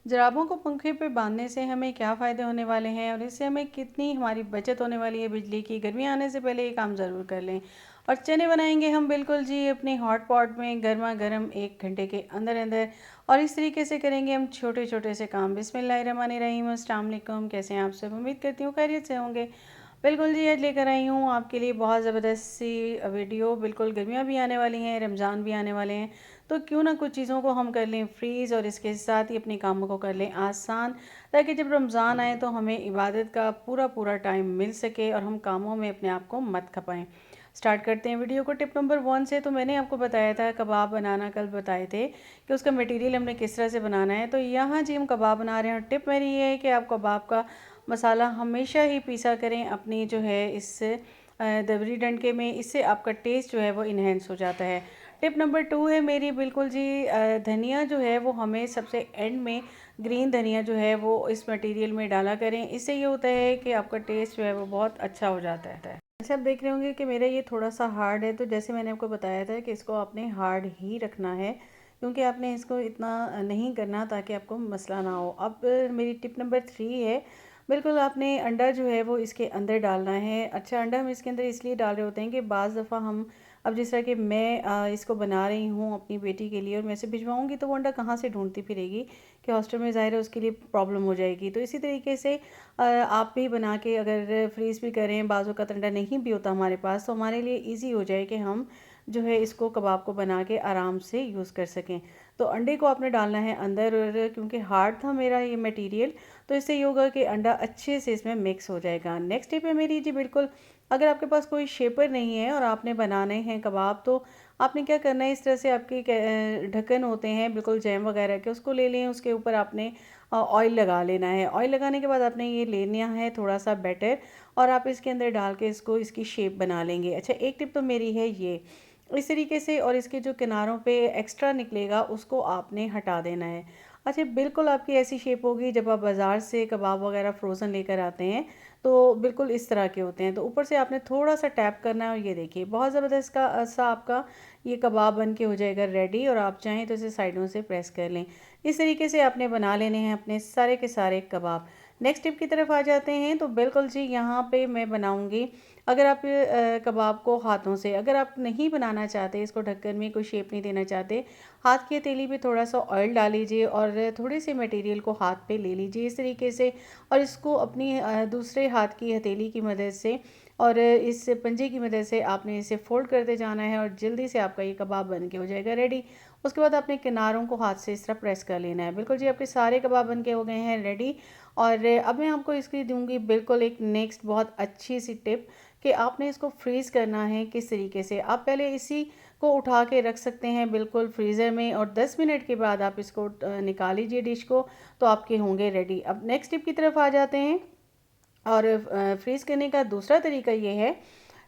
जुराबों को पंखे पे बांधने से हमें क्या फ़ायदे होने वाले हैं और इससे हमें कितनी हमारी बचत होने वाली है बिजली की। गर्मी आने से पहले ये काम ज़रूर कर लें। और चने बनाएंगे हम बिल्कुल जी अपने हॉट पॉट में गर्मा गर्म 1 घंटे के अंदर अंदर। और इस तरीके से करेंगे हम छोटे छोटे से काम। बिस्मिल्लाहिर्रहमानिर्रहीम, अस्सलाम वालेकुम। कैसे हैं आप सब? उम्मीद करती हूँ खैरियत से होंगे। बिल्कुल जी, आज लेकर आई हूँ आपके लिए बहुत ज़बरदस्त सी वीडियो। बिल्कुल गर्मियाँ भी आने वाली हैं, रमज़ान भी आने वाले हैं, तो क्यों ना कुछ चीज़ों को हम कर लें फ्रीज़ और इसके साथ ही अपने कामों को कर लें आसान, ताकि जब रमज़ान आए तो हमें इबादत का पूरा पूरा टाइम मिल सके और हम कामों में अपने आप को मत खपाएं। स्टार्ट करते हैं वीडियो को टिप नंबर 1 से। तो मैंने आपको बताया था कबाब बनाना, कल बताए थे कि उसका मटेरियल हमने किस तरह से बनाना है। तो यहाँ जी हम कबाब बना रहे हैं और टिप मेरी ये है कि आप कबाब का मसाला हमेशा ही पीसा करें अपनी जो है इस दबरी डंडे में। इससे आपका टेस्ट जो है वो इन्हेंस हो जाता है। टिप नंबर 2 है मेरी बिल्कुल जी, धनिया जो है वो हमें सबसे एंड में ग्रीन धनिया जो है वो इस मटेरियल में डाला करें। इससे ये होता है कि आपका टेस्ट जो है वो बहुत अच्छा हो जाता है। अच्छा, आप देख रहे होंगे कि मेरा ये थोड़ा सा हार्ड है, तो जैसे मैंने आपको बताया था कि इसको आपने हार्ड ही रखना है, क्योंकि आपने इसको इतना नहीं करना ताकि आपको मसला ना हो। अब मेरी टिप नंबर 3 है, बिल्कुल आपने अंडा जो है वो इसके अंदर डालना है। अच्छा, अंडा हम इसके अंदर इसलिए डाल रहे होते हैं कि बाज़ दफ़ा हम, अब जिस तरह कि मैं इसको बना रही हूँ अपनी बेटी के लिए और मैं इसे भिजवाऊँगी, तो वो अंडा कहाँ से ढूंढती फिरेगी कि हॉस्टल में, ज़ाहिर है उसके लिए प्रॉब्लम हो जाएगी। तो इसी तरीके से आप भी बना के अगर फ्रीज़ भी करें, बाज़ों का अंडा नहीं भी होता हमारे पास, तो हमारे लिए ईजी हो जाए कि हम जो है इसको कबाब को बना के आराम से यूज़ कर सकें। तो अंडे को आपने डालना है अंदर, और क्योंकि हार्ड था मेरा ये मटेरियल, तो इससे ये होगा कि अंडा अच्छे से इसमें मिक्स हो जाएगा। नेक्स्ट टिप है मेरी जी, बिल्कुल अगर आपके पास कोई शेपर नहीं है और आपने बनाने हैं कबाब, तो आपने क्या करना है, इस तरह से आपके ढक्कन होते हैं बिल्कुल जैम वगैरह के, उसको ले लें। उसके ऊपर आपने ऑयल लगा लेना है। ऑयल लगाने के बाद आपने ये लेना है थोड़ा सा बैटर, और आप इसके अंदर डाल के इसको इसकी शेप बना लेंगे। अच्छा, एक टिप तो मेरी है ये, इस तरीके से, और इसके जो किनारों पे एक्स्ट्रा निकलेगा उसको आपने हटा देना है। अच्छा, बिल्कुल आपकी ऐसी शेप होगी जब आप बाज़ार से कबाब वगैरह फ्रोज़न लेकर आते हैं, तो बिल्कुल इस तरह के होते हैं। तो ऊपर से आपने थोड़ा सा टैप करना है और ये देखिए बहुत ज़बरदस्त का सा आपका ये कबाब बन के हो जाएगा रेडी। और आप चाहें तो इसे साइडों से प्रेस कर लें। इस तरीके से आपने बना लेने हैं अपने सारे के सारे कबाब। नेक्स्ट टिप की तरफ आ जाते हैं। तो बिल्कुल जी यहाँ पे मैं बनाऊंगी, अगर आप कबाब को हाथों से, अगर आप नहीं बनाना चाहते, इसको ढक्कन में कोई शेप नहीं देना चाहते, हाथ की हथेली पे थोड़ा सा ऑयल डाल लीजिए और थोड़े से मटेरियल को हाथ पे ले लीजिए इस तरीके से, और इसको अपनी दूसरे हाथ की हथेली की मदद से और इस पंजे की मदद से आपने इसे फोल्ड करते जाना है, और जल्दी से आपका ये कबाब बन के हो जाएगा रेडी। उसके बाद आपने किनारों को हाथ से इस तरह प्रेस कर लेना है। बिल्कुल जी, आपके सारे कबाब बन के हो गए हैं रेडी। और अब मैं आपको इसकी दूंगी बिल्कुल एक नेक्स्ट बहुत अच्छी सी टिप, कि आपने इसको फ्रीज़ करना है किस तरीके से। आप पहले इसी को उठा के रख सकते हैं बिल्कुल फ्रीज़र में, और 10 मिनट के बाद आप इसको निकाल लीजिए डिश को, तो आपके होंगे रेडी। अब नेक्स्ट टिप की तरफ आ जाते हैं। और फ्रीज़ करने का दूसरा तरीका ये है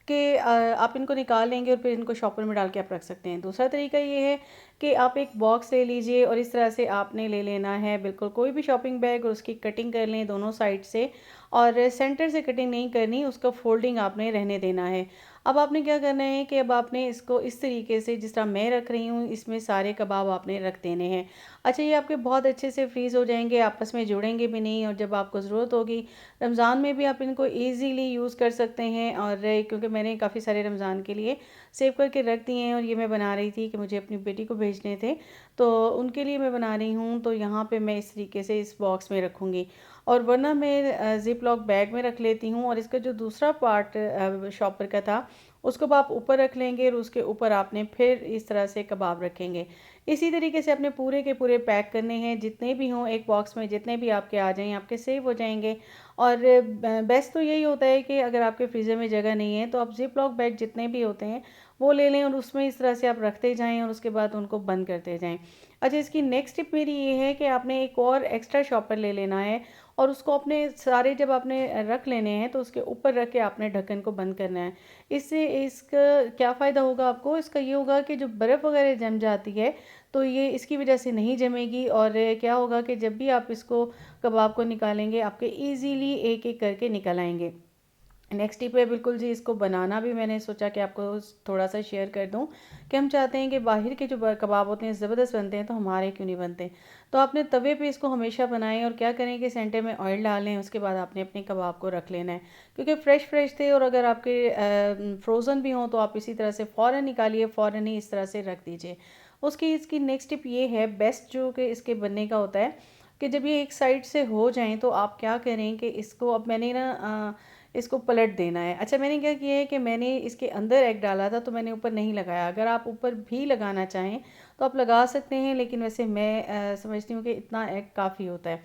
कि आप इनको निकाल लेंगे और फिर इनको शॉपर में डाल के आप रख सकते हैं। दूसरा तरीका ये है कि आप एक बॉक्स ले लीजिए और इस तरह से आपने ले लेना है बिल्कुल कोई भी शॉपिंग बैग, और उसकी कटिंग कर लें दोनों साइड से, और सेंटर से कटिंग नहीं करनी, उसका फोल्डिंग आपने रहने देना है। अब आपने क्या करना है कि अब आपने इसको इस तरीके से जिस तरह मैं रख रही हूँ, इसमें सारे कबाब आपने रख देने हैं। अच्छा, ये आपके बहुत अच्छे से फ्रीज़ हो जाएंगे, आपस में जुड़ेंगे भी नहीं, और जब आपको ज़रूरत होगी रमज़ान में भी आप इनको ईज़िली यूज़ कर सकते हैं। और क्योंकि मैंने काफ़ी सारे रमज़ान के लिए सेव करके रख दिए हैं, और ये मैं बना रही थी कि मुझे अपनी बेटी को भेजने थे, तो उनके लिए मैं बना रही हूँ। तो यहाँ पे मैं इस तरीके से इस बॉक्स में रखूँगी, और वरना मैं ज़िप लॉक बैग में रख लेती हूँ। और इसका जो दूसरा पार्ट शॉपर का था, उसको आप ऊपर रख लेंगे, और उसके ऊपर आपने फिर इस तरह से कबाब रखेंगे। इसी तरीके से अपने पूरे के पूरे पैक करने हैं, जितने भी हों एक बॉक्स में, जितने भी आपके आ जाएं आपके सेव हो जाएंगे। और बेस्ट तो यही होता है कि अगर आपके फ्रीज़र में जगह नहीं है, तो आप जिप लॉक बैग जितने भी होते हैं वो ले लें, और उसमें इस तरह से आप रखते जाएं और उसके बाद उनको बंद करते जाएं। अच्छा, इसकी नेक्स्ट टिप मेरी ये है कि आपने एक और एक्स्ट्रा शॉपर ले लेना है, और उसको अपने सारे जब आपने रख लेने हैं तो उसके ऊपर रख के आपने ढक्कन को बंद करना है। इससे इसका क्या फ़ायदा होगा आपको? इसका ये होगा कि जो बर्फ़ वगैरह जम जाती है, तो ये इसकी वजह से नहीं जमेगी, और क्या होगा कि जब भी आप इसको कबाब को निकालेंगे, आपके ईज़िली एक एक करके निकल आएंगे। नेक्स्ट टिप है बिल्कुल जी, इसको बनाना भी मैंने सोचा कि आपको थोड़ा सा शेयर कर दूं कि हम चाहते हैं कि बाहर के जो कबाब होते हैं ज़बरदस्त बनते हैं, तो हमारे क्यों नहीं बनते। तो आपने तवे पे इसको हमेशा बनाएं और क्या करें कि सेंटर में ऑयल डालें, उसके बाद आपने अपने कबाब को रख लेना है, क्योंकि फ़्रेश फ़्रेश थे और अगर आपके फ्रोज़न भी हों तो आप इसी तरह से फ़ौरन निकालिए, फ़ौरन ही इस तरह से रख दीजिए। इसकी नेक्स्ट टिप ये है बेस्ट जो कि इसके बनने का होता है कि जब ये एक साइड से हो जाएं तो आप क्या करें कि इसको अब मैंने इसको पलट देना है। अच्छा, मैंने क्या किया है कि मैंने इसके अंदर एग डाला था तो मैंने ऊपर नहीं लगाया। अगर आप ऊपर भी लगाना चाहें तो आप लगा सकते हैं, लेकिन वैसे मैं समझती हूँ कि इतना एग काफ़ी होता है।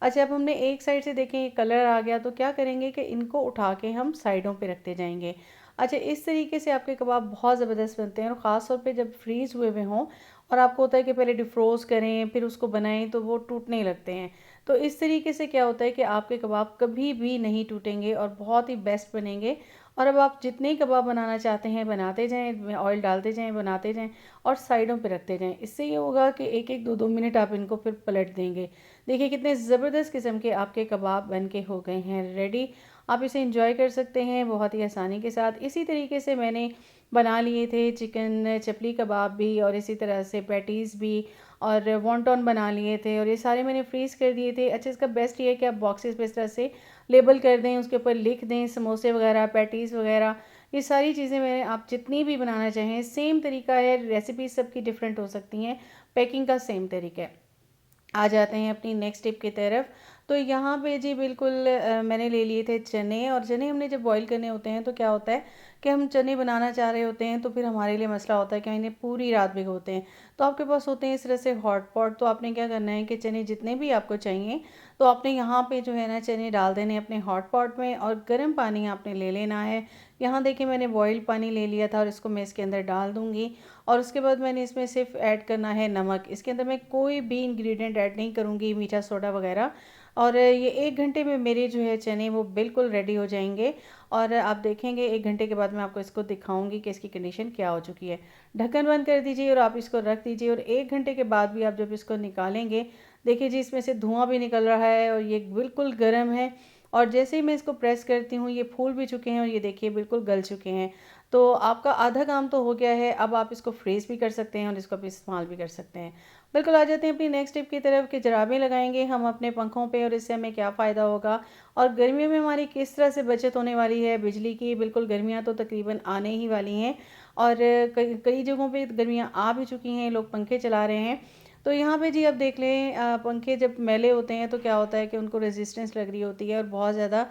अच्छा, अब हमने एक साइड से देखें ये कलर आ गया तो क्या करेंगे कि इनको उठा के हम साइडों पे रखते जाएंगे। अच्छा, इस तरीके से आपके कबाब बहुत ज़बरदस्त बनते हैं और ख़ास तौर पे जब फ्रीज़ हुए हुए हों और आपको होता है कि पहले डिफ्रोज़ करें फिर उसको बनाएं तो वो टूटने लगते हैं। तो इस तरीके से क्या होता है कि आपके कबाब कभी भी नहीं टूटेंगे और बहुत ही बेस्ट बनेंगे। और अब आप जितने ही कबाब बनाना चाहते हैं बनाते जाएं, ऑयल डालते जाएं, बनाते जाएं और साइडों पे रखते जाएं। इससे ये होगा कि एक एक दो दो मिनट आप इनको फिर पलट देंगे। देखिए कितने ज़बरदस्त किस्म के आपके कबाब बन के हो गए हैं रेडी। आप इसे इंजॉय कर सकते हैं बहुत ही आसानी के साथ। इसी तरीके से मैंने बना लिए थे चिकन चपली कबाब भी और इसी तरह से पैटीज़ भी और वॉन्टॉन बना लिए थे और ये सारे मैंने फ्रीज़ कर दिए थे। अच्छा, इसका बेस्ट ये है कि आप बॉक्सेस पे इस तरह से लेबल कर दें, उसके ऊपर लिख दें समोसे वगैरह, पैटीज़ वगैरह, ये सारी चीज़ें मैं आप जितनी भी बनाना चाहें सेम तरीका है। रेसिपी सबकी डिफरेंट हो सकती हैं, पैकिंग का सेम तरीका है। आ जाते हैं अपनी नेक्स्ट टिप की तरफ। तो यहाँ पे जी बिल्कुल मैंने ले लिए थे चने, और चने हमने जब बॉईल करने होते हैं तो क्या होता है कि हम चने बनाना चाह रहे होते हैं तो फिर हमारे लिए मसला होता है कि इन्हें पूरी रात भिगोते हैं। तो आपके पास होते हैं इस तरह से हॉट पॉट, तो आपने क्या करना है कि चने जितने भी आपको चाहिए तो आपने यहाँ पे जो है ना चने डाल देने अपने हॉट पॉट में और गर्म पानी आपने ले लेना है। यहाँ देखिए मैंने बॉयल पानी ले लिया था और इसको मैं इसके अंदर डाल दूँगी और उसके बाद मैंने इसमें सिर्फ ऐड करना है नमक। इसके अंदर मैं कोई भी इंग्रेडिएंट ऐड नहीं करूँगी, मीठा सोडा वगैरह। और ये 1 घंटे में मेरे जो है चने वो बिल्कुल रेडी हो जाएंगे और आप देखेंगे 1 घंटे के बाद मैं आपको इसको दिखाऊंगी कि इसकी कंडीशन क्या हो चुकी है। ढक्कन बंद कर दीजिए और आप इसको रख दीजिए और 1 घंटे के बाद भी आप जब इसको निकालेंगे, देखिए जी इसमें से धुआं भी निकल रहा है और ये बिल्कुल गर्म है। और जैसे ही मैं इसको प्रेस करती हूँ ये फूल भी चुके हैं और ये देखिए बिल्कुल गल चुके हैं। तो आपका आधा काम तो हो गया है। अब आप इसको फ्रीज़ भी कर सकते हैं और इसको आप इस्तेमाल भी कर सकते हैं। बिल्कुल आ जाते हैं अपनी नेक्स्ट टिप की तरफ कि जराबें लगाएंगे हम अपने पंखों पे और इससे हमें क्या फ़ायदा होगा और गर्मियों में हमारी किस तरह से बचत होने वाली है बिजली की। बिल्कुल गर्मियाँ तो तकरीबन आने ही वाली हैं और कई कई जगहों पे गर्मियाँ आ भी चुकी हैं, लोग पंखे चला रहे हैं। तो यहाँ पे जी अब देख लें पंखे जब मैले होते हैं तो क्या होता है कि उनको रेजिस्टेंस लग रही होती है और बहुत ज़्यादा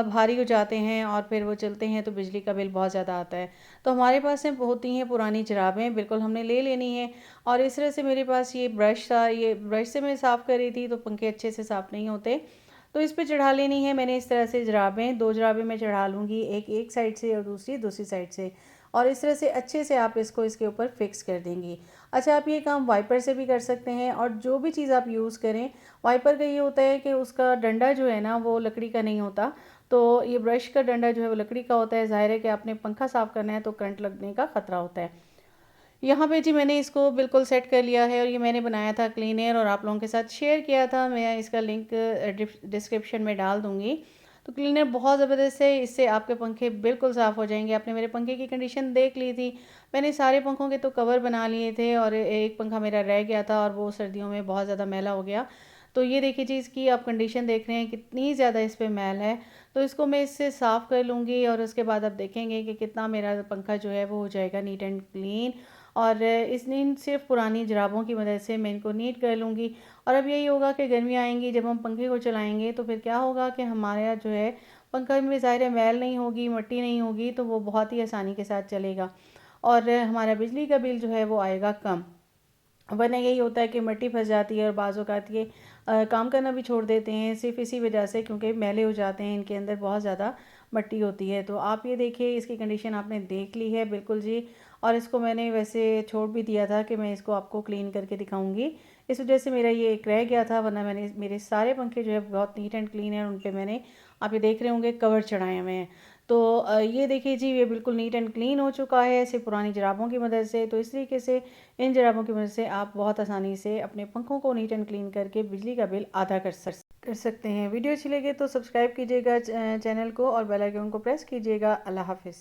भारी हो जाते हैं और फिर वो चलते हैं तो बिजली का बिल बहुत ज़्यादा आता है। तो हमारे पास में होती हैं पुरानी जुराबें, बिल्कुल हमने ले लेनी है। और इस तरह से मेरे पास ये ब्रश था, ये ब्रश से मैं साफ़ कर रही थी तो पंखे अच्छे से साफ़ नहीं होते, तो इस पे चढ़ा लेनी है मैंने इस तरह से जुराबें। 2 जुराबें मैं चढ़ा लूँगी, एक एक साइड से और दूसरी दूसरी साइड से, और इस तरह से अच्छे से आप इसको इसके ऊपर फिक्स कर देंगी। अच्छा, आप ये काम वाइपर से भी कर सकते हैं और जो भी चीज़ आप यूज़ करें, वाइपर का ये होता है कि उसका डंडा जो है ना वो लकड़ी का नहीं होता, तो ये ब्रश का डंडा जो है वो लकड़ी का होता है। ज़ाहिर है कि आपने पंखा साफ़ करना है तो करंट लगने का ख़तरा होता है। यहाँ पे जी मैंने इसको बिल्कुल सेट कर लिया है और ये मैंने बनाया था क्लीन एयर और आप लोगों के साथ शेयर किया था। मैं इसका लिंक डिस्क्रिप्शन में डाल दूँगी। तो क्लीन एयर बहुत ज़बरदस्त है, इससे आपके पंखे बिल्कुल साफ़ हो जाएंगे। आपने मेरे पंखे की कंडीशन देख ली थी, मैंने सारे पंखों के तो कवर बना लिए थे और एक पंखा मेरा रह गया था और वो सर्दियों में बहुत ज़्यादा मैला हो गया। तो ये देखिए जी इसकी आप कंडीशन देख रहे हैं कितनी ज़्यादा इस पर मैल है। तो इसको मैं इससे साफ़ कर लूँगी और उसके बाद आप देखेंगे कि कितना मेरा पंखा जो है वो हो जाएगा नीट एंड क्लीन। और इसने सिर्फ पुरानी जुराबों की मदद से मैं इनको नीट कर लूँगी। और अब यही होगा कि गर्मियाँ आएंगी जब हम पंखे को चलाएंगे तो फिर क्या होगा कि हमारे यहाँ जो है पंखा में ज़ाहिर है मैल नहीं होगी, मट्टी नहीं होगी, तो वो बहुत ही आसानी के साथ चलेगा और हमारा बिजली का बिल जो है वो आएगा कम। वरना यही होता है कि मिट्टी फंस जाती है और बाज़ औक़ात ये काम करना भी छोड़ देते हैं सिर्फ इसी वजह से, क्योंकि मैले हो जाते हैं, इनके अंदर बहुत ज़्यादा मट्टी होती है। तो आप ये देखिए इसकी कंडीशन आपने देख ली है बिल्कुल जी। और इसको मैंने वैसे छोड़ भी दिया था कि मैं इसको आपको क्लीन करके दिखाऊंगी, इस वजह से मेरा ये एक रह गया था, वरना मैंने मेरे सारे पंखे जो है बहुत नीट एंड क्लीन है, उन पर मैंने आप ये देख रहे होंगे कवर चढ़ाए हुए हैं। तो ये देखिए जी ये बिल्कुल नीट एंड क्लीन हो चुका है सिर्फ पुरानी जुराबों की मदद से। तो इस तरीके से इन जुराबों की मदद से आप बहुत आसानी से अपने पंखों को नीट एंड क्लीन करके बिजली का बिल आधा कर सकते हैं। कर सकते हैं। वीडियो अच्छी लगे तो सब्सक्राइब कीजिएगा चैनल को और बेल आइकन को प्रेस कीजिएगा। अल्लाह हाफ़िज़।